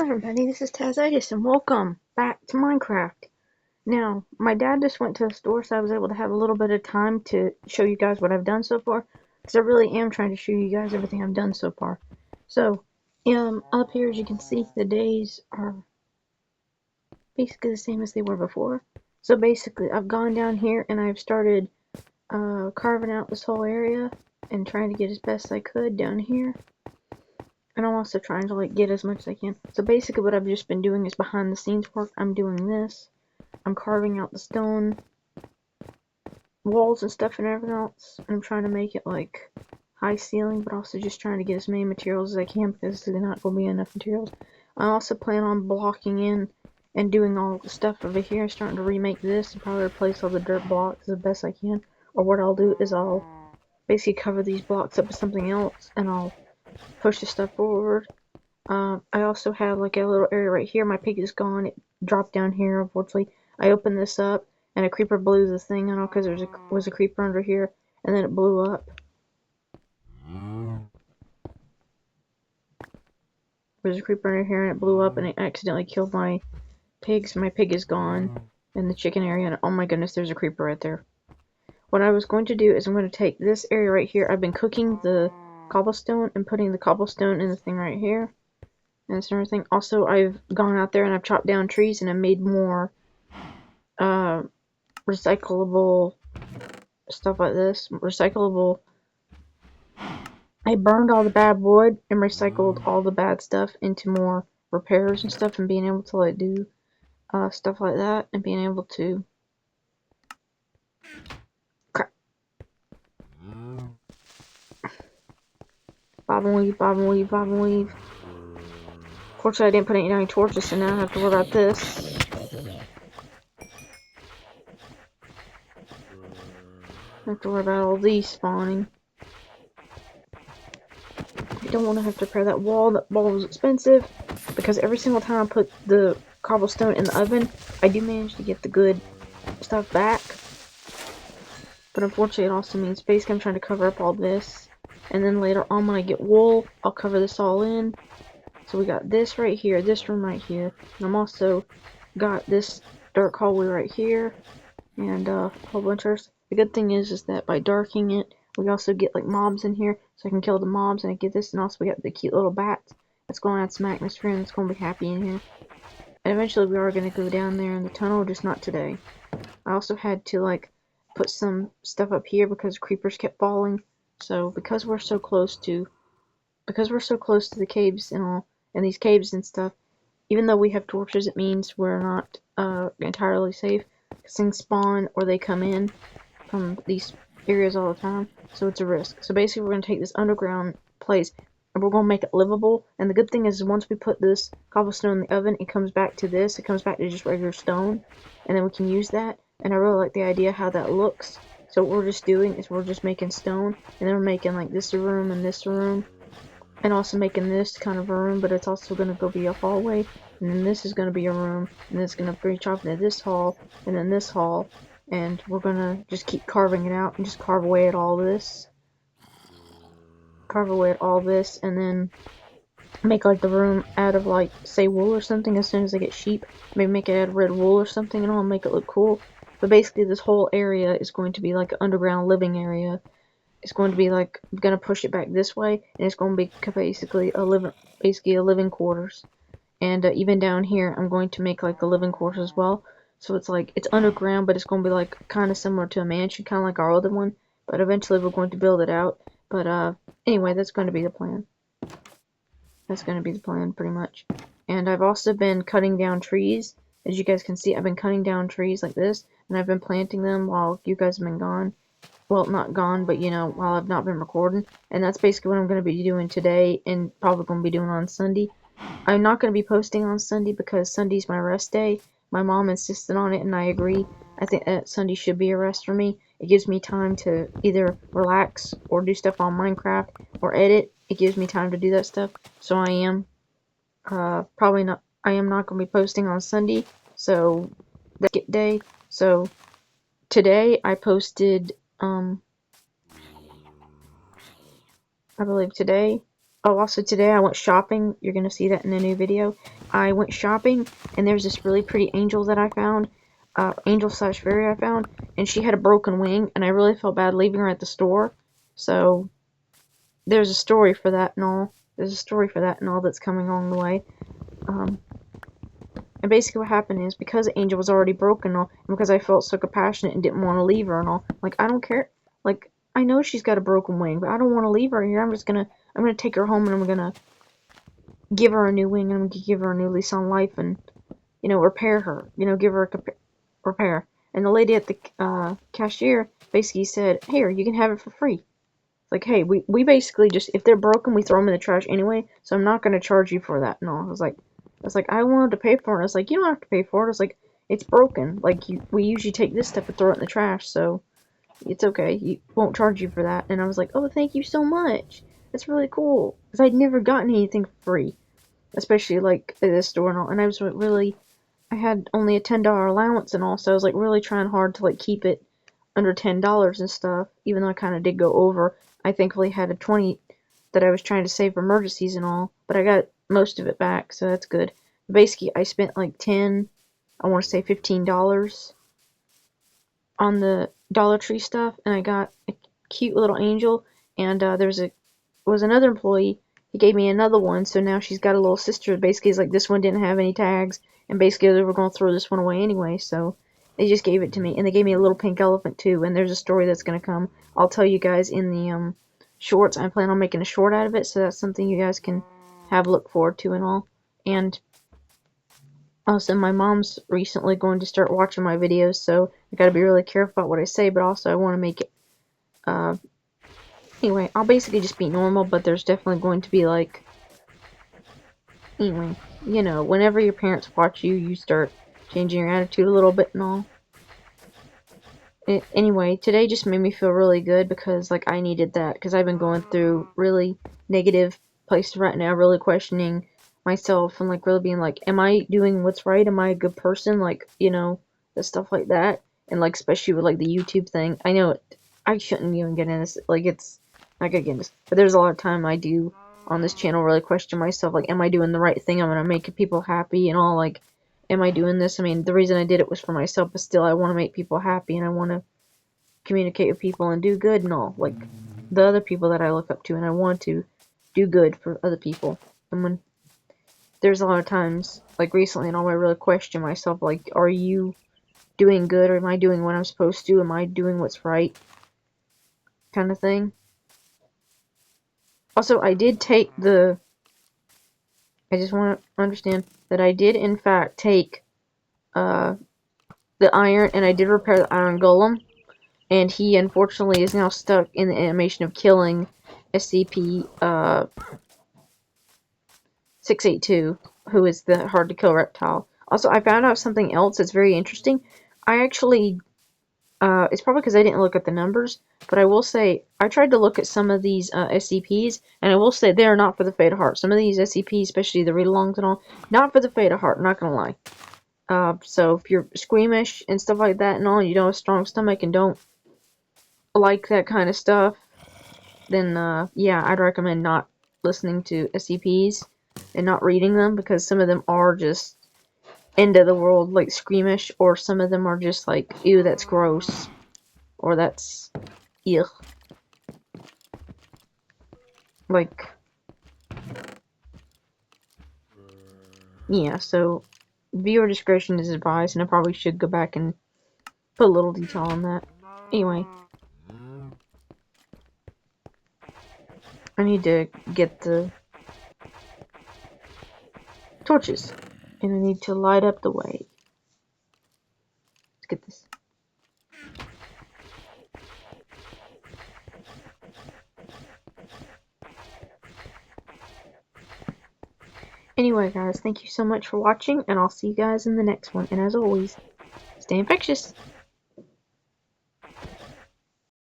Hi everybody, this is Tazzitis and welcome back to Minecraft. Now, my dad just went to the store, so I was able to have a little bit of time to show you guys what I've done so far, because I really am trying to show you guys everything I've done so far. So, up here as you can see, the days are basically the same as they were before. So basically, I've gone down here and I've started carving out this whole area and trying to get as best I could down here. And I'm also trying to get as much as I can. So basically what I've just been doing is behind the scenes work. I'm doing this. I'm carving out the stone walls and stuff and everything else. And I'm trying to make it like high ceiling, but also just trying to get as many materials as I can because there's not going to be enough materials. I also plan on blocking in and doing all the stuff over here. Starting to remake this and probably replace all the dirt blocks as best I can. Or what I'll do is I'll basically cover these blocks up with something else and I'll push the stuff forward. I also have like a little area right here. My pig is gone. It dropped down here, unfortunately. I opened this up, and a creeper blew the thing out because there was a creeper under here, and then it blew up. There's a creeper under here, and it blew up, and it accidentally killed my pigs. My pig is gone in the chicken area, and oh my goodness, there's a creeper right there. What I was going to do is I'm going to take this area right here. I've been cooking the cobblestone and putting the cobblestone in the thing right here. And everything. Also, I've gone out there and I've chopped down trees and I've made more recyclable stuff like this. Recyclable. I burned all the bad wood and recycled all the bad stuff into more repairs and stuff, and being able to do stuff like that, and being able to crap. Bob and weave, bob and weave, bob and weave. Fortunately, I didn't put any torches, so now I have to worry about this. I have to worry about all these spawning. I don't want to have to repair that wall. That wall was expensive because every single time I put the cobblestone in the oven, I do manage to get the good stuff back. But unfortunately, it also means basically I'm trying to cover up all this. And then later on, when I get wool, I'll cover this all in. So we got this right here, this room right here. And I'm also got this dark hallway right here. And a whole bunch of. The good thing is that by darkening it, we also get mobs in here, so I can kill the mobs, and I get this, and also we got the cute little bats that's going to add some atmosphere, and it's going to be happy in here. And eventually we are going to go down there in the tunnel, just not today. I also had to put some stuff up here because creepers kept falling. So because we're so close to the caves and all, and these caves and stuff, even though we have torches, it means we're not entirely safe. Things spawn or they come in from these areas all the time, so it's a risk. So basically we're going to take this underground place and we're going to make it livable. And the good thing is once we put this cobblestone in the oven, it comes back to this. It comes back to just regular stone, and then we can use that. And I really like the idea how that looks. So what we're just doing is we're just making stone, and then we're making this room and this room, and also making this kind of a room, but it's also going to go be a hallway, and then this is going to be a room, and then it's going to reach off into this hall, and then this hall, and we're going to just keep carving it out and just carve away at all this, and then make the room out of say wool or something. As soon as I get sheep, maybe make it out of red wool or something, and I'll make it look cool. But basically this whole area is going to be like an underground living area. It's going to be I'm gonna push it back this way, and it's going to be basically a living quarters. And even down here, I'm going to make a living quarters as well. So it's it's underground, but it's going to be kind of similar to a mansion, kind of like our other one. But eventually we're going to build it out. But anyway, that's going to be the plan. That's going to be the plan, pretty much. And I've also been cutting down trees. As you guys can see, I've been cutting down trees like this, and I've been planting them while you guys have been gone. Well, not gone, but while I've not been recording. And that's basically what I'm going to be doing today, and probably going to be doing on Sunday. I'm not going to be posting on Sunday because Sunday's my rest day. My mom insisted on it, and I agree. I think that Sunday should be a rest for me. It gives me time to either relax or do stuff on Minecraft or edit. It gives me time to do that stuff. So I am probably not. I am not going to be posting on Sunday. So that's day. So today I posted. I believe today Oh, also today I went shopping. You're gonna see that in a new video. I went shopping, and there's this really pretty angel that I found, angel/fairy I found, and she had a broken wing, and I really felt bad leaving her at the store. So there's a story for that and all. There's a story for that and all that's coming along the way. And basically what happened is, because Angel was already broken and all, and because I felt so compassionate and didn't want to leave her and all, like, I don't care. Like, I know she's got a broken wing, but I don't want to leave her here. I'm gonna take her home, and I'm gonna give her a new wing, and I'm gonna give her a new lease on life, and, repair her. Give her a repair. And the lady at the cashier basically said, "Here, you can have it for free." Like, hey, we basically just, if they're broken, we throw them in the trash anyway, so I'm not going to charge you for that. No, I was like, I wanted to pay for it. I was like, you don't have to pay for it. I was like, it's broken. Like, we usually take this stuff and throw it in the trash, so it's okay. You won't charge you for that. And I was like, oh, thank you so much. That's really cool. Because I'd never gotten anything for free, especially, like, at this store and all. And I had only a $10 allowance and all, so I was, like, really trying hard to, like, keep it under $10 and stuff, even though I kind of did go over. I thankfully had a 20 that I was trying to save for emergencies and all, but I got most of it back, so that's good. Basically, I spent like I want to say $15 on the Dollar Tree stuff, and I got a cute little angel, and was another employee. He gave me another one, so now she's got a little sister. Basically, it's like this one didn't have any tags, and basically they were going to throw this one away anyway, so they just gave it to me, and they gave me a little pink elephant too, and there's a story that's going to come. I'll tell you guys in the shorts. I plan on making a short out of it, so that's something you guys can have a look forward to and all. And also, my mom's recently going to start watching my videos, so I gotta be really careful about what I say, but also I want to make it, anyway, I'll basically just be normal, but there's definitely going to be, like, anyway, whenever your parents watch you, you start changing your attitude a little bit and all. Anyway, today just made me feel really good because, like, I needed that, because I've been going through really negative places right now, really questioning myself and, like, really being like, am I doing what's right? Am I a good person? Like, the stuff like that. And, like, especially with, like, the YouTube thing. I know I shouldn't even get in this. Like, it's not gonna get in this. But there's a lot of time I do on this channel really question myself. Like, am I doing the right thing? I'm gonna make people happy and all. Like, am I doing this? I mean, the reason I did it was for myself, but still, I want to make people happy and I want to communicate with people and do good and all. Like, the other people that I look up to, and I want to do good for other people. And when there's a lot of times, like recently and all, I really question myself, like, are you doing good, or am I doing what I'm supposed to? Am I doing what's right? Kind of thing. Also, I did take I just want to understand that I did, in fact, take the iron, and I did repair the iron golem, and he, unfortunately, is now stuck in the animation of killing SCP, 682, who is the hard-to-kill reptile. Also, I found out something else that's very interesting. I actually, it's probably because I didn't look at the numbers, but I will say, I tried to look at some of these SCPs, and I will say they are not for the faint of heart. Some of these SCPs, especially the read-alongs and all, not for the faint of heart, not gonna lie. So if you're squeamish and stuff like that and all, you don't have a strong stomach and don't like that kind of stuff, then, yeah, I'd recommend not listening to SCPs and not reading them, because some of them are just end of the world, like, squeamish, or some of them are just like, ew, that's gross, or that's, ugh. Like, yeah, so viewer discretion is advised, and I probably should go back and put a little detail on that. Anyway, I need to get the torches, and I need to light up the way. Let's get this. Anyway, guys, thank you so much for watching, and I'll see you guys in the next one. And as always, stay infectious.